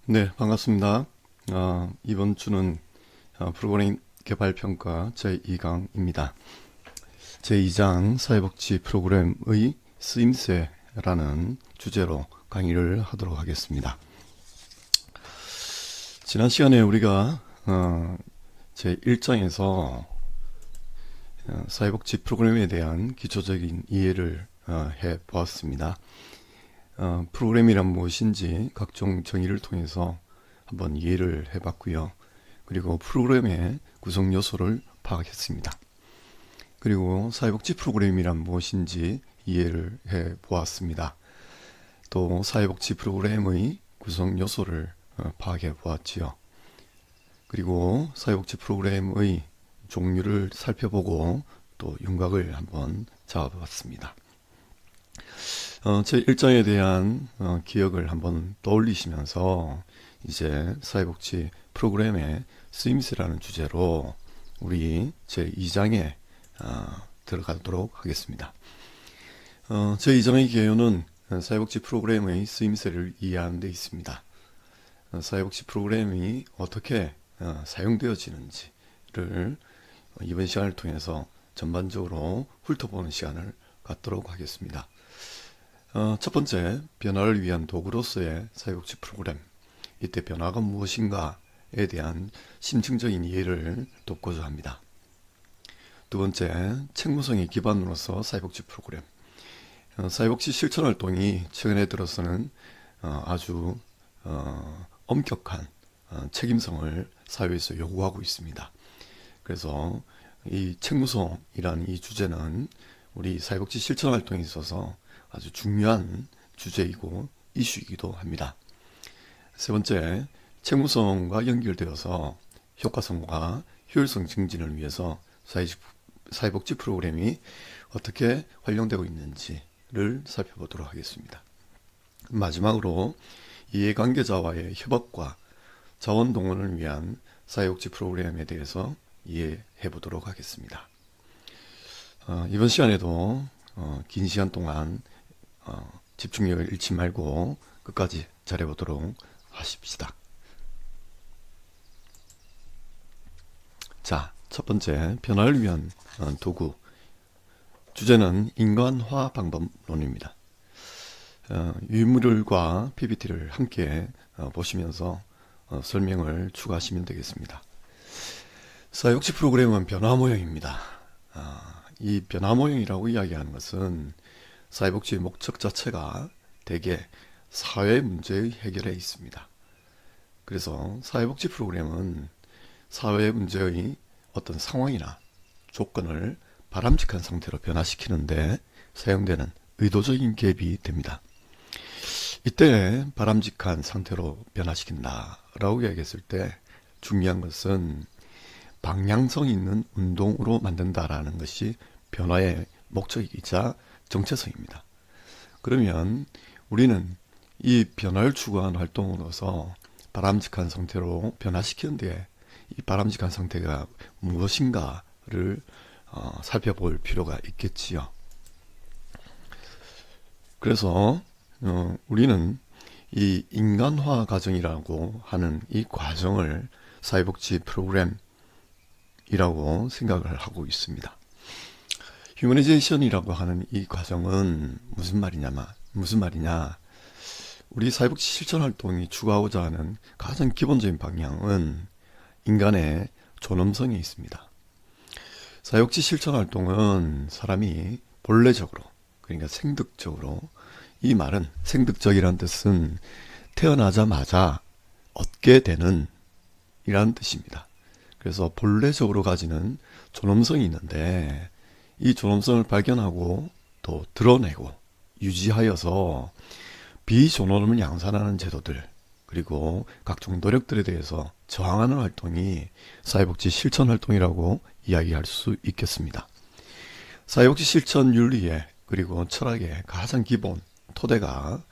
네, 반갑습니다. 이번 주는 프로그램 개발평가 제2강입니다. 제2장 사회복지 프로그램의 쓰임새라는 주제로 강의를 하도록 하겠습니다. 지난 시간에 우리가 제1장에서 사회복지 프로그램에 대한 기초적인 이해를 해 보았습니다. 프로그램이란 무엇인지 각종 정의를 통해서 한번 이해를 해봤고요. 그리고 프로그램의 구성 요소를 파악했습니다. 그리고 사회복지 프로그램이란 무엇인지 이해를 해보았습니다. 또 사회복지 프로그램의 구성 요소를 파악해 보았지요. 그리고 사회복지 프로그램의 종류를 살펴보고 또 윤곽을 한번 잡아봤습니다. 제 1장에 대한 기억을 한번 떠올리시면서 이제 사회복지 프로그램의 쓰임새라는 주제로 우리 제 2장에 들어가도록 하겠습니다. 제 2장의 개요는 사회복지 프로그램의 쓰임새를 이해하는 데 있습니다. 사회복지 프로그램이 어떻게 사용되어지는지를 이번 시간을 통해서 전반적으로 훑어보는 시간을 갖도록 하겠습니다. 첫 번째, 변화를 위한 도구로서의 사회복지 프로그램. 이때 변화가 무엇인가에 대한 심층적인 이해를 돕고자 합니다. 두 번째, 책무성의 기반으로서 사회복지 프로그램. 사회복지 실천 활동이 최근에 들어서는 아주 엄격한 책임성을 사회에서 요구하고 있습니다. 그래서 이 책무성이라는 이 주제는 우리 사회복지 실천 활동에 있어서 아주 중요한 주제이고 이슈이기도 합니다. 세 번째, 책무성과 연결되어서 효과성과 효율성 증진을 위해서 사회복지 프로그램이 어떻게 활용되고 있는지를 살펴보도록 하겠습니다. 마지막으로 이해관계자와의 협업과 자원 동원을 위한 사회복지 프로그램에 대해서 이해해 보도록 하겠습니다. 이번 시간에도 긴 시간 동안 집중력을 잃지 말고 끝까지 잘해보도록 하십시다. 자, 첫 번째, 변화를 위한 도구. 주제는 인간화 방법론입니다. 유물과 PPT를 함께 보시면서 설명을 추가하시면 되겠습니다. 사회복지 프로그램은 변화 모형입니다. 이 변화 모형이라고 이야기하는 것은 사회복지의 목적 자체가 대개 사회 문제의 해결에 있습니다. 그래서 사회복지 프로그램은 사회 문제의 어떤 상황이나 조건을 바람직한 상태로 변화시키는데 사용되는 의도적인 개입이 됩니다. 이때 바람직한 상태로 변화시킨다라고 이야기했을 때 중요한 것은 방향성 있는 운동으로 만든다라는 것이 변화의 목적이자 정체성입니다. 그러면 우리는 이 변화를 추구하는 활동으로서 바람직한 상태로 변화시키는 데 이 바람직한 상태가 무엇인가를 살펴볼 필요가 있겠지요. 그래서 우리는 이 인간화 과정이라고 하는 이 과정을 사회복지 프로그램이라고 생각을 하고 있습니다. 휴머니제이션이라고 하는 이 과정은 무슨 말이냐? 우리 사회복지 실천 활동이 추구하고자 하는 가장 기본적인 방향은 인간의 존엄성에 있습니다. 사회복지 실천 활동은 사람이 본래적으로, 그러니까 생득적으로, 이 말은 생득적이라는 뜻은 태어나자마자 얻게 되는 이라는 뜻입니다. 그래서 본래적으로 가지는 존엄성이 있는데 이 존엄성을 발견하고 또 드러내고 유지하여서 비존엄을 양산하는 제도들 그리고 각종 노력들에 대해서 저항하는 활동이 사회복지 실천 활동이라고 이야기할 수 있겠습니다. 사회복지 실천 윤리의 그리고 철학의 가장 기본 토대가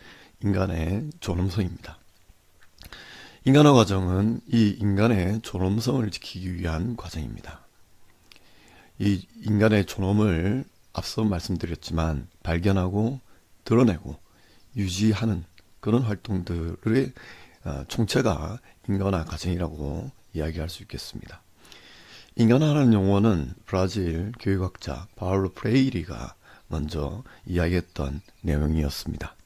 인간의 존엄성입니다. 인간화 과정은 이 인간의 존엄성을 지키기 위한 과정입니다. 이 인간의 존엄을 앞서 말씀드렸지만 발견하고 드러내고 유지하는 그런 활동들의 총체가 인간화 과정이라고 이야기할 수 있겠습니다. 인간화라는 용어는 브라질 교육학자 파울로 프레이리가 먼저 이야기했던 내용이었습니다.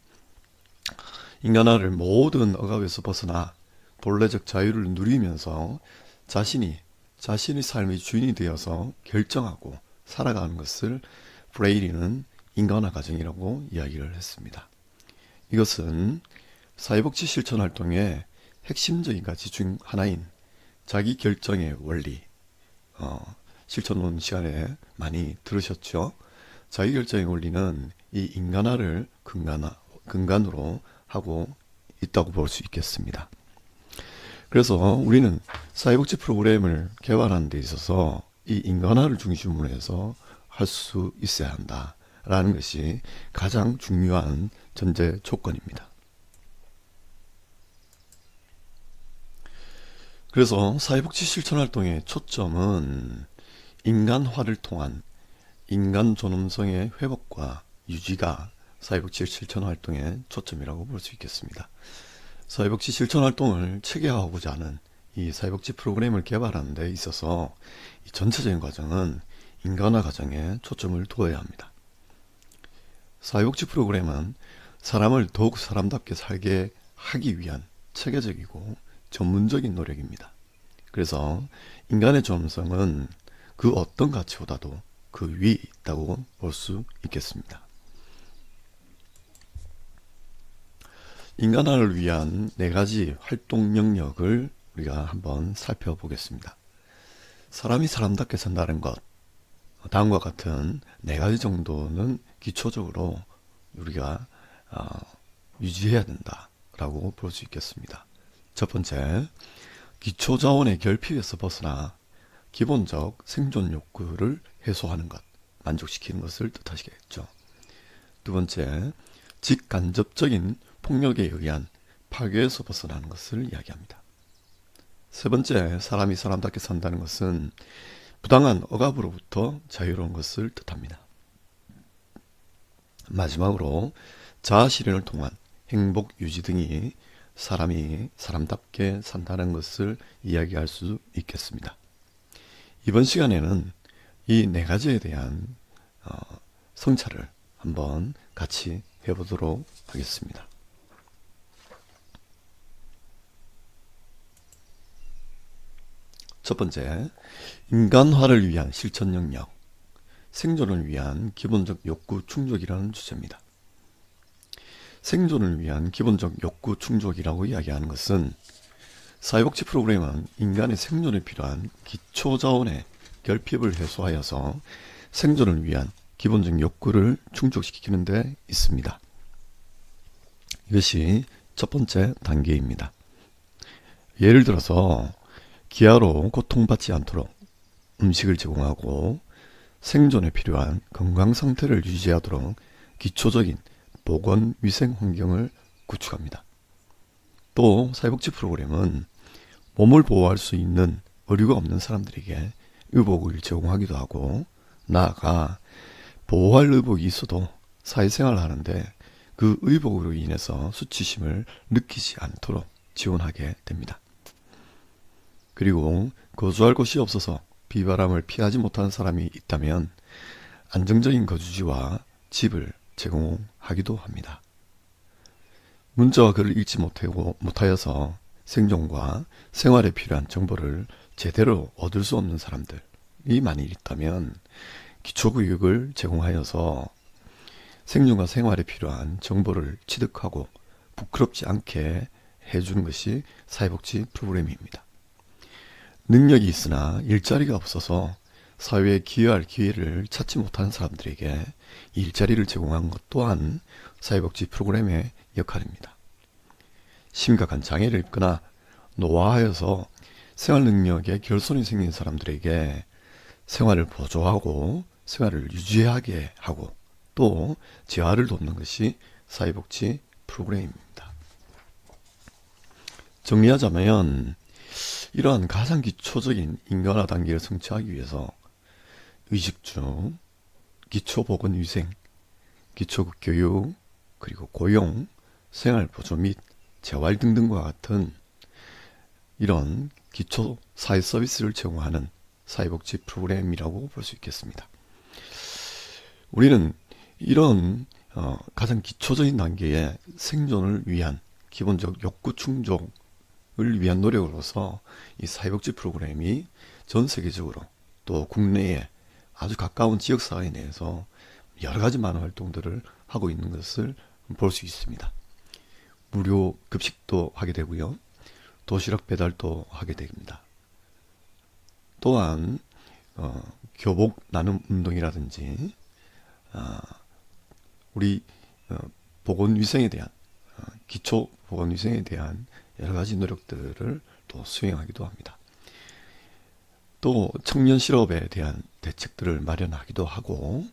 인간화를 모든 억압에서 벗어나 본래적 자유를 누리면서 자신이 삶의 주인이 되어서 결정하고 살아가는 것을 프레이리는 인간화 과정이라고 이야기를 했습니다. 이것은 사회복지 실천 활동의 핵심적인 가치 중 하나인 자기 결정의 원리, 실천론 시간에 많이 들으셨죠? 자기 결정의 원리는 이 인간화를 근간으로 하고 있다고 볼 수 있겠습니다. 그래서 우리는 사회복지 프로그램을 개발하는 데 있어서 이 인간화를 중심으로 해서 할 수 있어야 한다라는 것이 가장 중요한 전제 조건입니다. 그래서 사회복지 실천 활동의 초점은 인간화를 통한 인간 존엄성의 회복과 유지가 사회복지 실천 활동의 초점이라고 볼 수 있겠습니다. 사회복지 실천 활동을 체계화하고자 하는 이 사회복지 프로그램을 개발하는 데 있어서 이 전체적인 과정은 인간화 과정에 초점을 두어야 합니다. 사회복지 프로그램은 사람을 더욱 사람답게 살게 하기 위한 체계적이고 전문적인 노력입니다. 그래서 인간의 존엄성은 그 어떤 가치보다도 그 위에 있다고 볼 수 있겠습니다. 인간화를 위한 4가지 활동 영역을 우리가 한번 살펴보겠습니다. 사람이 사람답게 산다는 것, 다음과 같은 4가지 정도는 기초적으로 우리가 유지해야 된다라고 볼 수 있겠습니다. 첫 번째, 기초자원의 결핍에서 벗어나 기본적 생존 욕구를 해소하는 것, 만족시키는 것을 뜻하시겠죠. 두 번째, 직간접적인 폭력에 의한 파괴에서 벗어나는 것을 이야기합니다. 세 번째, 사람이 사람답게 산다는 것은 부당한 억압으로부터 자유로운 것을 뜻합니다. 마지막으로 자아실현을 통한 행복 유지 등이 사람이 사람답게 산다는 것을 이야기할 수 있겠습니다. 이번 시간에는 이 4가지에 대한 성찰을 한번 같이 해보도록 하겠습니다. 첫 번째, 인간화를 위한 실천 영역, 생존을 위한 기본적 욕구 충족이라는 주제입니다. 생존을 위한 기본적 욕구 충족이라고 이야기하는 것은 사회복지 프로그램은 인간의 생존에 필요한 기초자원의 결핍을 해소하여서 생존을 위한 기본적 욕구를 충족시키는 데 있습니다. 이것이 첫 번째 단계입니다. 예를 들어서 기아로 고통받지 않도록 음식을 제공하고 생존에 필요한 건강 상태를 유지하도록 기초적인 보건 위생 환경을 구축합니다. 또 사회복지 프로그램은 몸을 보호할 수 있는 의류가 없는 사람들에게 의복을 제공하기도 하고, 나아가 보호할 의복이 있어도 사회생활을 하는데 그 의복으로 인해서 수치심을 느끼지 않도록 지원하게 됩니다. 그리고 거주할 곳이 없어서 비바람을 피하지 못하는 사람이 있다면 안정적인 거주지와 집을 제공하기도 합니다. 문자와 글을 읽지 못하여서 생존과 생활에 필요한 정보를 제대로 얻을 수 없는 사람들이 만일 있다면 기초교육을 제공하여서 생존과 생활에 필요한 정보를 취득하고 부끄럽지 않게 해주는 것이 사회복지 프로그램입니다. 능력이 있으나 일자리가 없어서 사회에 기여할 기회를 찾지 못하는 사람들에게 일자리를 제공하는 것 또한 사회복지 프로그램의 역할입니다. 심각한 장애를 입거나 노화하여서 생활 능력에 결손이 생긴 사람들에게 생활을 보조하고 생활을 유지하게 하고 또 재활을 돕는 것이 사회복지 프로그램입니다. 정리하자면 이러한 가장 기초적인 인간화 단계를 성취하기 위해서 의식주, 기초보건위생, 기초교육, 그리고 고용, 생활보조 및 재활 등등과 같은 이런 기초 사회 서비스를 제공하는 사회복지 프로그램이라고 볼 수 있겠습니다. 우리는 이런 가장 기초적인 단계의 생존을 위한 기본적 욕구 충족을 위한 노력으로서 이 사회복지 프로그램이 전 세계적으로 또 국내에 아주 가까운 지역사회 내에서 여러 가지 많은 활동들을 하고 있는 것을 볼 수 있습니다. 무료 급식도 하게 되고요. 도시락 배달도 하게 됩니다. 또한 교복 나눔 운동이라든지 우리 보건위생에 대한 기초 보건위생에 대한 여러 가지 노력들을 또 수행하기도 합니다. 또 청년 실업에 대한 대책들을 마련하기도 하고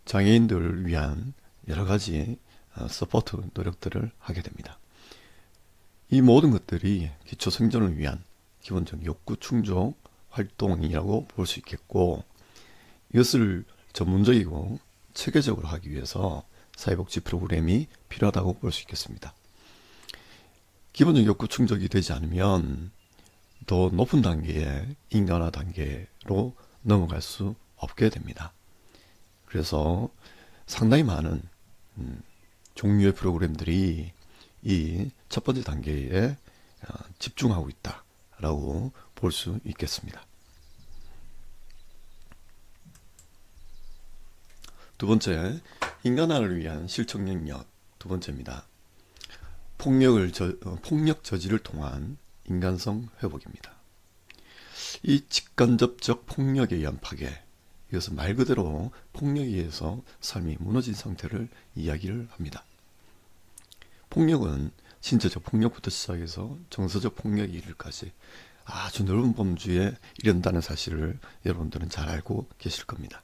장애인들을 위한 여러 가지 서포트 노력들을 하게 됩니다. 이 모든 것들이 기초 생존을 위한 기본적 욕구 충족 활동이라고 볼 수 있겠고, 이것을 전문적이고 체계적으로 하기 위해서 사회복지 프로그램이 필요하다고 볼 수 있겠습니다. 기본적 욕구 충족이 되지 않으면 더 높은 단계의 인간화 단계로 넘어갈 수 없게 됩니다. 그래서 상당히 많은 종류의 프로그램들이 이 첫 번째 단계에 집중하고 있다라고 볼 수 있겠습니다. 두 번째, 인간화를 위한 실천 영역 두 번째입니다. 폭력 저지를 통한 인간성 회복입니다. 이 직간접적 폭력에 의한 파괴, 이것은 말 그대로 폭력에 의해서 삶이 무너진 상태를 이야기를 합니다. 폭력은 신체적 폭력부터 시작해서 정서적 폭력에 이르기까지 아주 넓은 범주에 이른다는 사실을 여러분들은 잘 알고 계실 겁니다.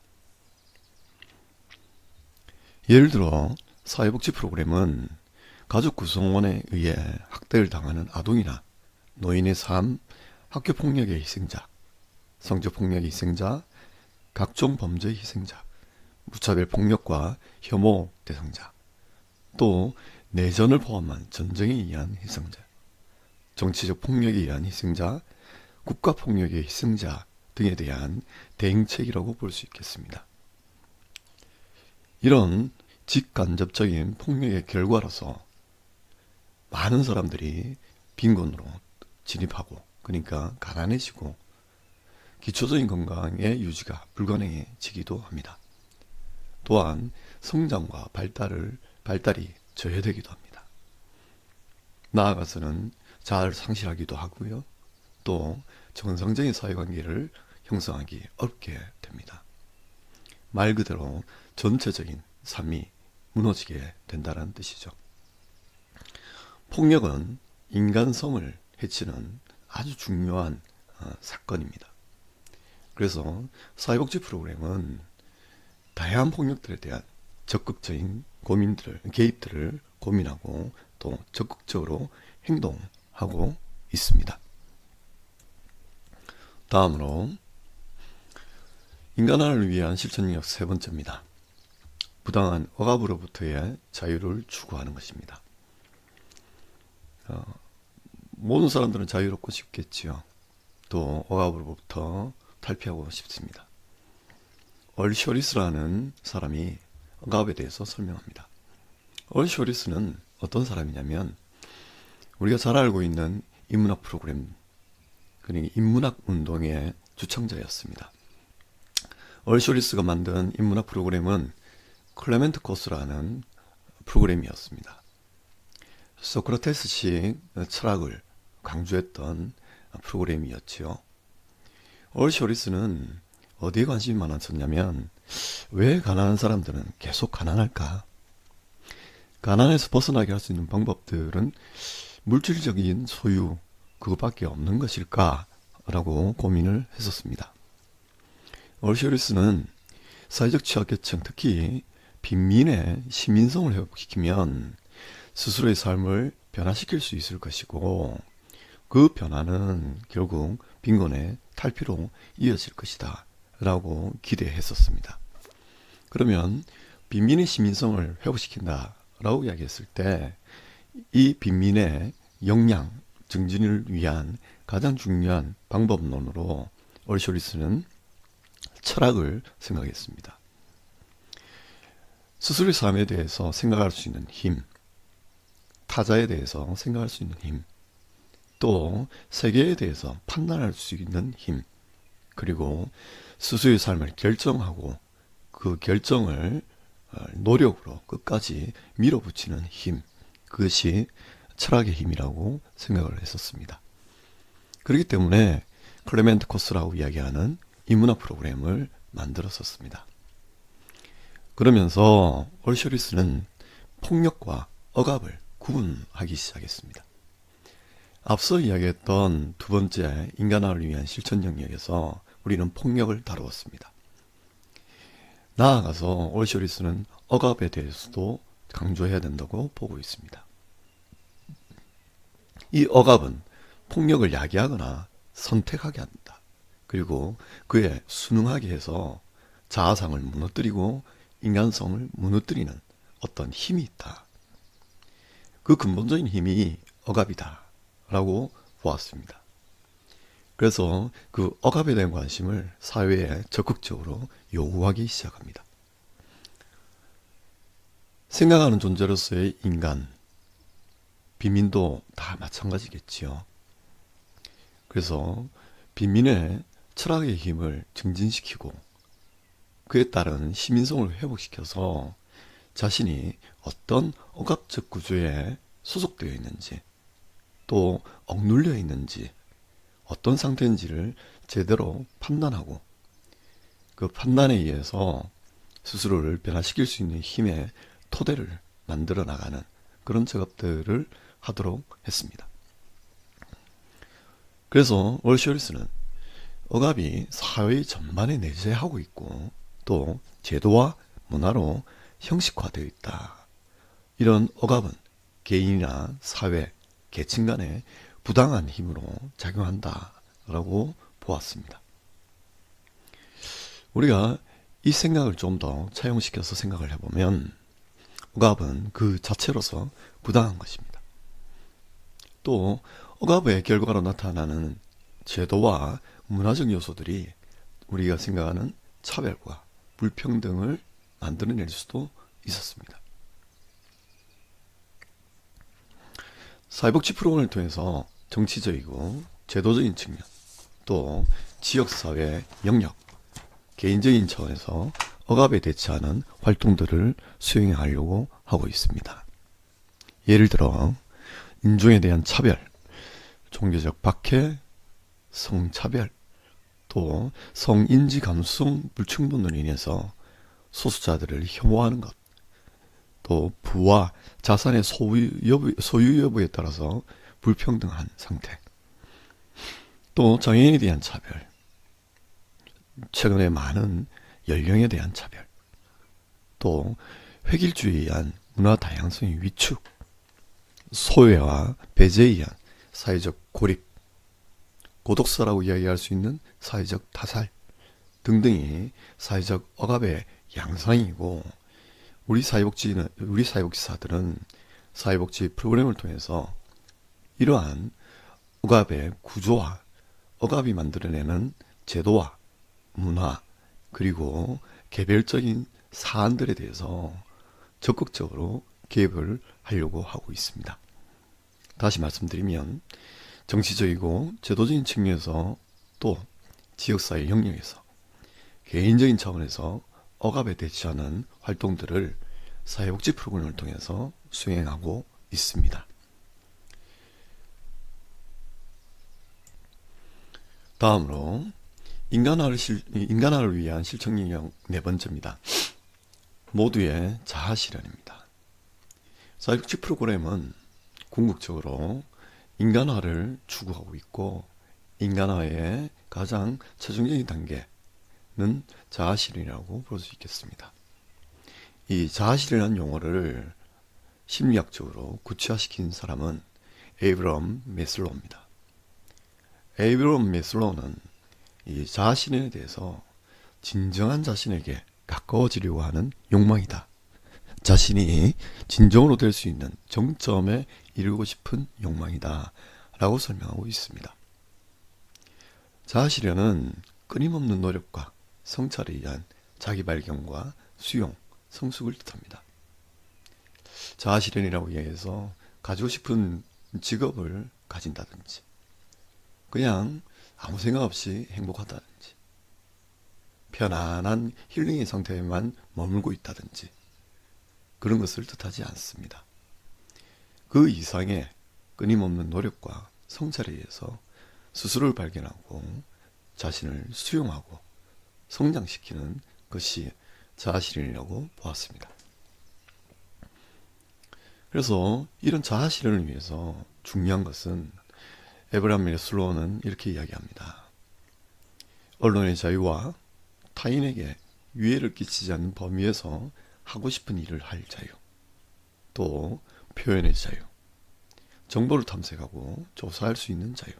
예를 들어 사회복지 프로그램은 가족 구성원에 의해 학대를 당하는 아동이나 노인의 삶, 학교폭력의 희생자, 성적폭력의 희생자, 각종 범죄의 희생자, 무차별 폭력과 혐오 대상자, 또 내전을 포함한 전쟁에 의한 희생자, 정치적 폭력에 의한 희생자, 국가폭력의 희생자 등에 대한 대응책이라고 볼 수 있겠습니다. 이런 직간접적인 폭력의 결과로서 많은 사람들이 빈곤으로 진입하고, 그러니까 가난해지고 기초적인 건강의 유지가 불가능해지기도 합니다. 또한 성장과 발달이 저해되기도 합니다. 나아가서는 자아를 상실하기도 하고요. 또 정상적인 사회관계를 형성하기 어렵게 됩니다. 말 그대로 전체적인 삶이 무너지게 된다는 뜻이죠. 폭력은 인간성을 해치는 아주 중요한 사건입니다. 그래서 사회복지 프로그램은 다양한 폭력들에 대한 적극적인 개입들을 고민하고 또 적극적으로 행동하고 있습니다. 다음으로 인간화를 위한 실천력 세 번째입니다. 부당한 억압으로부터의 자유를 추구하는 것입니다. 모든 사람들은 자유롭고 싶겠지요. 또 억압으로부터 탈피하고 싶습니다. 얼쇼리스라는 사람이 억압에 대해서 설명합니다. 얼쇼리스는 어떤 사람이냐면 우리가 잘 알고 있는 인문학 프로그램, 그러니까 인문학 운동의 주창자였습니다. 얼쇼리스가 만든 인문학 프로그램은 클레멘트 코스라는 프로그램이었습니다. 소크라테스식 철학을 강조했던 프로그램이었지요. 얼쇼리스는 어디에 관심이 많았었냐면 왜 가난한 사람들은 계속 가난할까? 가난에서 벗어나게 할 수 있는 방법들은 물질적인 소유 그것밖에 없는 것일까? 라고 고민을 했었습니다. 얼쇼리스는 사회적 취약계층, 특히 빈민의 시민성을 회복시키면 스스로의 삶을 변화시킬 수 있을 것이고 그 변화는 결국 빈곤의 탈피로 이어질 것이다 라고 기대했었습니다. 그러면 빈민의 시민성을 회복시킨다 라고 이야기했을 때 이 빈민의 역량 증진을 위한 가장 중요한 방법론으로 얼쇼리스는 철학을 생각했습니다. 스스로의 삶에 대해서 생각할 수 있는 힘, 타자에 대해서 생각할 수 있는 힘, 또 세계에 대해서 판단할 수 있는 힘, 그리고 스스로의 삶을 결정하고 그 결정을 노력으로 끝까지 밀어붙이는 힘, 그것이 철학의 힘이라고 생각을 했었습니다. 그렇기 때문에 클레멘트 코스라고 이야기하는 인문학 프로그램을 만들었었습니다. 그러면서 얼쇼리스는 폭력과 억압을 구분하기 시작했습니다. 앞서 이야기했던 두 번째 인간화를 위한 실천 영역에서 우리는 폭력을 다루었습니다. 나아가서 얼쇼리스는 억압에 대해서도 강조해야 된다고 보고 있습니다. 이 억압은 폭력을 야기하거나 선택하게 한다. 그리고 그에 순응하게 해서 자아상을 무너뜨리고 인간성을 무너뜨리는 어떤 힘이 있다. 그 근본적인 힘이 억압이다 라고 보았습니다. 그래서 그 억압에 대한 관심을 사회에 적극적으로 요구하기 시작합니다. 생각하는 존재로서의 인간, 빈민도 다 마찬가지겠지요. 그래서 빈민의 철학의 힘을 증진시키고 그에 따른 시민성을 회복시켜서 자신이 어떤 억압적 구조에 소속되어 있는지 또 억눌려 있는지 어떤 상태인지를 제대로 판단하고 그 판단에 의해서 스스로를 변화시킬 수 있는 힘의 토대를 만들어 나가는 그런 작업들을 하도록 했습니다. 그래서 얼쇼리스는 억압이 사회 전반에 내재하고 있고 또 제도와 문화로 형식화되어 있다. 이런 억압은 개인이나 사회, 계층 간에 부당한 힘으로 작용한다라고 보았습니다. 우리가 이 생각을 좀 더 차용시켜서 생각을 해보면 억압은 그 자체로서 부당한 것입니다. 또 억압의 결과로 나타나는 제도와 문화적 요소들이 우리가 생각하는 차별과 불평등을 만들어낼 수도 있었습니다. 사회복지 프로그램을 통해서 정치적이고 제도적인 측면, 또 지역사회 영역, 개인적인 차원에서 억압에 대처하는 활동들을 수행하려고 하고 있습니다. 예를 들어 인종에 대한 차별, 종교적 박해, 성차별, 또 성인지 감수성 불충분으로 인해서 소수자들을 혐오하는 것, 또 부와 자산의 소유 여부에 따라서 불평등한 상태, 또 장애인에 대한 차별, 최근에 많은 연령에 대한 차별, 또 획일주의에 의한 문화 다양성의 위축, 소외와 배제에 의한 사회적 고립, 고독사라고 이야기할 수 있는 사회적 타살 등등이 사회적 억압의 양상이고, 우리 사회복지사들은 사회복지 프로그램을 통해서 이러한 억압의 구조와 억압이 만들어내는 제도와 문화 그리고 개별적인 사안들에 대해서 적극적으로 개입을 하려고 하고 있습니다. 다시 말씀드리면 정치적이고 제도적인 측면에서 또 지역사회 영역에서 개인적인 차원에서 억압에 대처하는 활동들을 사회복지 프로그램을 통해서 수행하고 있습니다. 다음으로 인간화를 위한 실천 영역 네 번째입니다. 모두의 자아 실현입니다. 사회복지 프로그램은 궁극적으로 인간화를 추구하고 있고, 인간화의 가장 최종적인 단계는 자아 실현이라고 볼 수 있겠습니다. 이 자아 실현이라는 용어를 심리학적으로 구체화시킨 사람은 에이브럼 메슬로우입니다. 에이브럼 메슬로우는 이 자아 실현에 대해서 진정한 자신에게 가까워지려고 하는 욕망이다. 자신이 진정으로 될 수 있는 정점에 이루고 싶은 욕망이다 라고 설명하고 있습니다. 자아실현은 끊임없는 노력과 성찰에 의한 자기 발견과 수용, 성숙을 뜻합니다. 자아실현이라고 얘기해서 가지고 싶은 직업을 가진다든지, 그냥 아무 생각 없이 행복하다든지, 편안한 힐링의 상태에만 머물고 있다든지, 그런 것을 뜻하지 않습니다. 그 이상의 끊임없는 노력과 성찰에 의해서 스스로를 발견하고 자신을 수용하고 성장시키는 것이 자아실현이라고 보았습니다. 그래서 이런 자아실현을 위해서 중요한 것은 에브라임 매슬로우는 이렇게 이야기합니다. 언론의 자유와 타인에게 유해를 끼치지 않는 범위에서 하고 싶은 일을 할 자유, 또 표현의 자유, 정보를 탐색하고 조사할 수 있는 자유,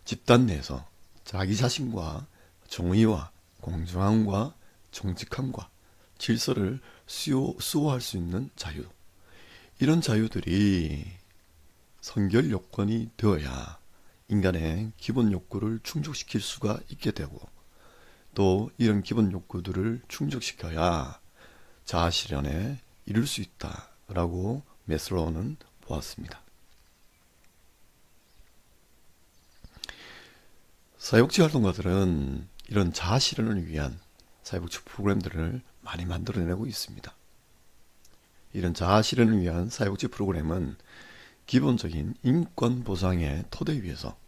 집단 내에서 자기 자신과 정의와 공정함과 정직함과 질서를 수호할 수 있는 자유, 이런 자유들이 선결 요건이 되어야 인간의 기본 욕구를 충족시킬 수가 있게 되고, 또 이런 기본 욕구들을 충족시켜야 자아실현에 이룰 수 있다라고 매슬로우는 보았습니다. 사회복지 활동가들은 이런 자아실현을 위한 사회복지 프로그램들을 많이 만들어내고 있습니다. 이런 자아실현을 위한 사회복지 프로그램은 기본적인 인권 보장의 토대 위에서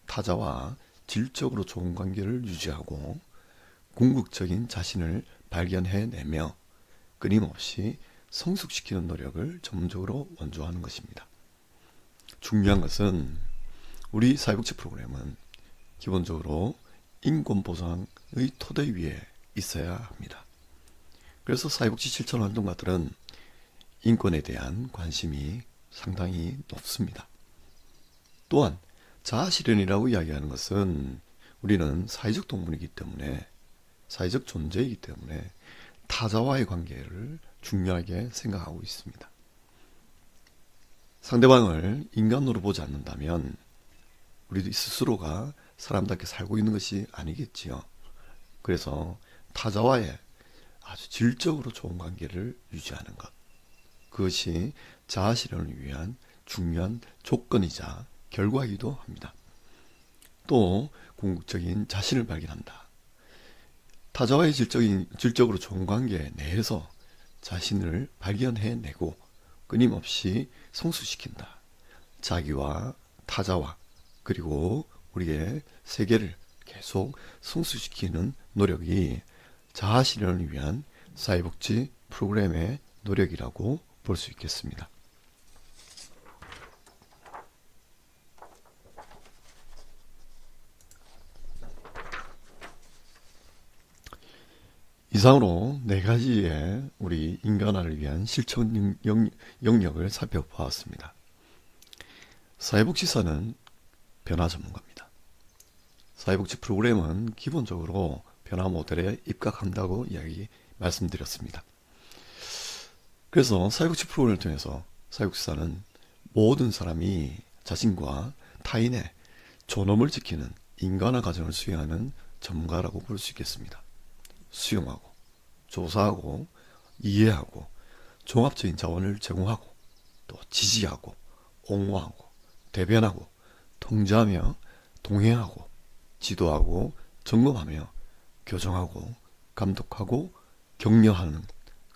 타자와 질적으로 좋은 관계를 유지하고 궁극적인 자신을 발견해내며 끊임없이 성숙시키는 노력을 전문적으로 원조하는 것입니다. 중요한 것은 우리 사회복지 프로그램은 기본적으로 인권 보장의 토대 위에 있어야 합니다. 그래서 사회복지 실천 활동가들은 인권에 대한 관심이 상당히 높습니다. 또한 자아실현이라고 이야기하는 것은 우리는 사회적 동물이기 때문에, 사회적 존재이기 때문에 타자와의 관계를 중요하게 생각하고 있습니다. 상대방을 인간으로 보지 않는다면 우리 스스로가 사람답게 살고 있는 것이 아니겠지요. 그래서 타자와의 아주 질적으로 좋은 관계를 유지하는 것, 그것이 자아실현을 위한 중요한 조건이자 결과이기도 합니다. 또 궁극적인 자신을 발견한다. 타자와의 질적으로 좋은 관계 내에서 자신을 발견해내고 끊임없이 성숙시킨다. 자기와 타자와 그리고 우리의 세계를 계속 성숙시키는 노력이 자아실현을 위한 사회복지 프로그램의 노력이라고 볼 수 있겠습니다. 이상으로 4가지의 우리 인간화를 위한 실천 영역을 살펴보았습니다. 사회복지사는 변화 전문가입니다. 사회복지 프로그램은 기본적으로 변화 모델에 입각한다고 말씀드렸습니다. 그래서 사회복지 프로그램을 통해서 사회복지사는 모든 사람이 자신과 타인의 존엄을 지키는 인간화 과정을 수행하는 전문가라고 볼 수 있겠습니다. 수용하고 조사하고 이해하고 종합적인 자원을 제공하고 또 지지하고 옹호하고 대변하고 통제하며 동행하고 지도하고 점검하며 교정하고 감독하고 격려하는,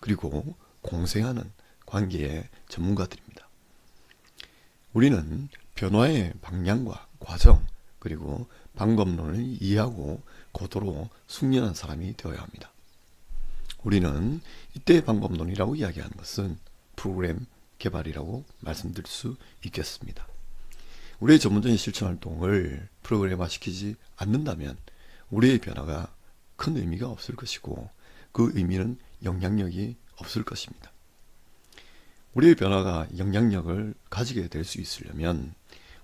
그리고 공생하는 관계의 전문가들입니다. 우리는 변화의 방향과 과정 그리고 방법론을 이해하고 고도로 숙련한 사람이 되어야 합니다. 우리는 이때의 방법론이라고 이야기하는 것은 프로그램 개발이라고 말씀드릴 수 있겠습니다. 우리의 전문적인 실천 활동을 프로그램화시키지 않는다면 우리의 변화가 큰 의미가 없을 것이고 그 의미는 영향력이 없을 것입니다. 우리의 변화가 영향력을 가지게 될 수 있으려면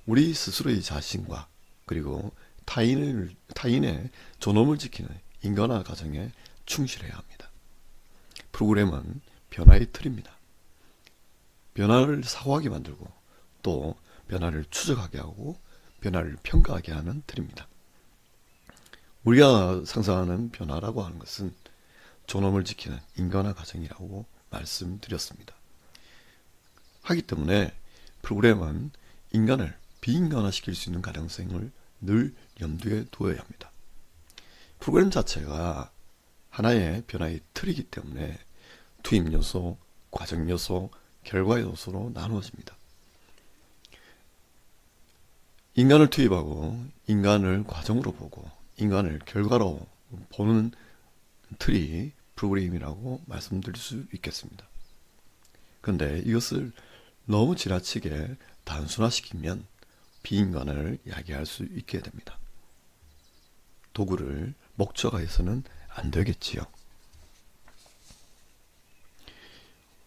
우리 스스로의 자신과 그리고 타인의 존엄을 지키는 인간화 과정에 충실해야 합니다. 프로그램은 변화의 틀입니다. 변화를 사고하게 만들고 또 변화를 추적하게 하고 변화를 평가하게 하는 틀입니다. 우리가 상상하는 변화라고 하는 것은 존엄을 지키는 인간화 과정이라고 말씀드렸습니다. 하기 때문에 프로그램은 인간을 비인간화시킬 수 있는 가능성을 늘 염두에 두어야 합니다. 프로그램 자체가 하나의 변화의 틀이기 때문에 투입 요소, 과정 요소, 결과 요소로 나누어집니다. 인간을 투입하고 인간을 과정으로 보고 인간을 결과로 보는 틀이 프로그램이라고 말씀드릴 수 있겠습니다. 그런데 이것을 너무 지나치게 단순화시키면 비인간을 야기할 수 있게 됩니다. 도구를 목적화해서는 안 되겠지요.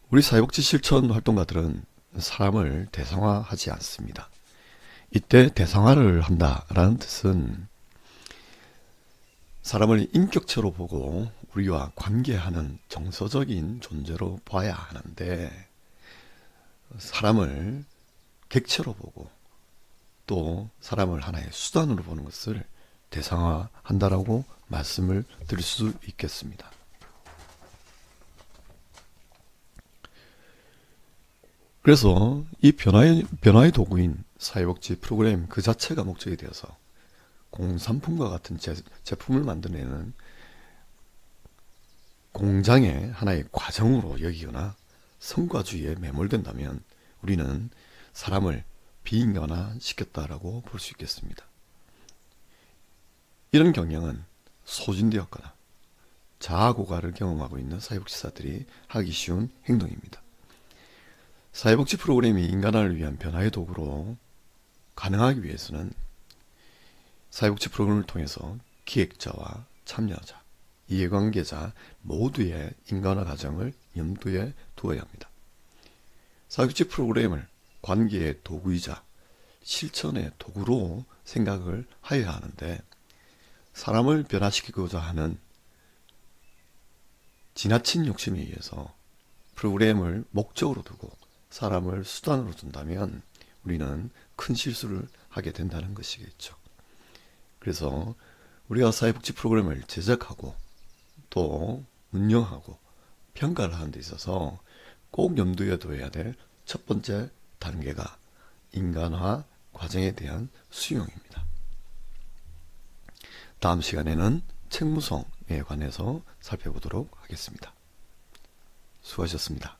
우리 사회복지 실천 활동가들은 사람을 대상화하지 않습니다. 이때 대상화를 한다라는 뜻은 사람을 인격체로 보고 우리와 관계하는 정서적인 존재로 봐야 하는데 사람을 객체로 보고 또 사람을 하나의 수단으로 보는 것을 대상화한다라고 말씀을 드릴 수 있겠습니다. 그래서 이 변화의 도구인 사회복지 프로그램 그 자체가 목적이 되어서 공산품과 같은 제품을 만들어내는 공장의 하나의 과정으로 여기거나 성과주의에 매몰된다면 우리는 사람을 비인간화시켰다라고 볼 수 있겠습니다. 이런 경향은 소진되었거나 자아고갈을 경험하고 있는 사회복지사들이 하기 쉬운 행동입니다. 사회복지 프로그램이 인간화를 위한 변화의 도구로 가능하기 위해서는 사회복지 프로그램을 통해서 기획자와 참여자, 이해관계자 모두의 인간화 과정을 염두에 두어야 합니다. 사회복지 프로그램을 관계의 도구이자 실천의 도구로 생각을 하여야 하는데 사람을 변화시키고자 하는 지나친 욕심에 의해서 프로그램을 목적으로 두고 사람을 수단으로 둔다면 우리는 큰 실수를 하게 된다는 것이겠죠. 그래서 우리가 사회복지 프로그램을 제작하고 또 운영하고 평가를 하는 데 있어서 꼭 염두에 둬야 될 첫 번째 단계가 인간화 과정에 대한 수용입니다. 다음 시간에는 책무성에 관해서 살펴보도록 하겠습니다. 수고하셨습니다.